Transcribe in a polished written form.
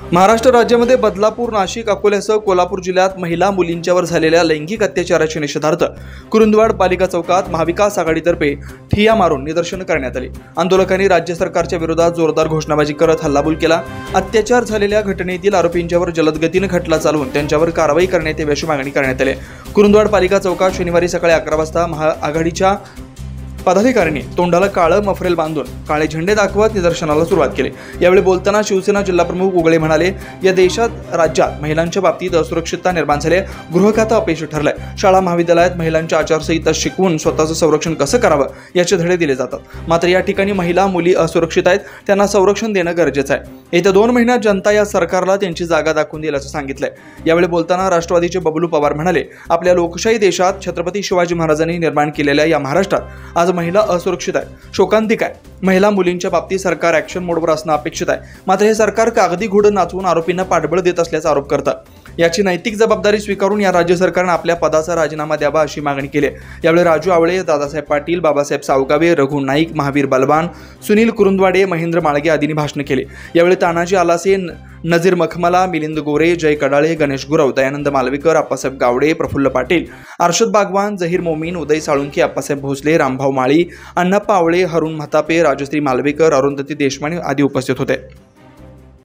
महाराष्ट्र राज्यामध्ये बदलापूर, नाशिक, अकोल्यासह कोल्हापूर जिल्ह्यात महिला मुलींच्यावर झालेल्या लैंगिक अत्याचाराच्या निषेधार्थ कुरुंदवाड पालिका चौकात महाविकास आघाडीतर्फे ठिय्या मारून निदर्शनं करण्यात आली। आंदोलकांनी राज्य सरकारच्या विरोधात जोरदार घोषणाबाजी करत हल्लाबोल केला। अत्याचार झालेल्या घटनेतील आरोपींच्यावर जलदगतीने खटला चालवून त्यांच्यावर कारवाई करण्यात यावी अशी मागणी करण्यात आली। कुरुंदवाड पालिका चौकात शनिवारी सकाळी 11 वाजता महाआघाडीच्या पदाधिकाऱ्यांनी तोंडाला काळं मफरेल बांधून काळे झेंडे दाखवत निदर्शनाला सुरुवात केली। यावेळी बोलताना शिवसेना जिल्हाप्रमुख उगळे म्हणाले, या देशात राज्यात महिलांच्या बाबतीत असुरक्षितता निर्माण झाली, गृह खातं अपयशी ठरलंय। शाळा महाविद्यालयात महिलांच्या आचारसंहिता शिकवून स्वतःचं संरक्षण कसं करावं याचे धडे दिले जातात, मात्र या ठिकाणी महिला मुली असुरक्षित आहेत, त्यांना संरक्षण देणं गरजेचं आहे। येत्या 2 महिन्यात जनता या सरकारला त्यांची जागा दाखवून देईल असं सांगितलंय। यावेळी बोलताना राष्ट्रवादीचे बबलू पवार म्हणाले, आपल्या लोकशाही देशात छत्रपती शिवाजी महाराजांनी निर्माण केलेल्या या महाराष्ट्रात आज महिला असुरक्षित आहे, शोकांतिक आहे। महिला मुलींच्या बाबतीत सरकार ॲक्शन मोडवर असणं अपेक्षित आहे, मात्र हे सरकार कागदी घोडं नाचवून आरोपींना पाठबळ देत असल्याचा आरोप करतं। याची नैतिक जबाबदारी स्वीकारून या राज्य सरकारने आपल्या पदाचा राजीनामा द्यावा अशी मागणी केली। यावेळी राजू आवळे, दादासाहेब पाटील, बाबासाहेब सावगावे, रघु नाईक, महावीर बलवान, सुनील कुरुंदवाडे, महेंद्र माळगे आदींनी भाषण केली। यावेळी तानाजी आलासे, नजीर मखमला, मिलिंद गोरे, जय कडाळे, गणेश गुरव, दयानंद मालवीकर, आप्पासाहेब गावडे, प्रफुल्ल पाटील, अर्शद बागवान, जहीर मोमीन, उदय साळुंखे, आप्पासाहेब भोसले, रामभाऊ माळी, अण्णाप्पा आवळे, हरुण म्हातापे, राजश्री मालवेकर, अरुंधती देशमाने आदी उपस्थित होते।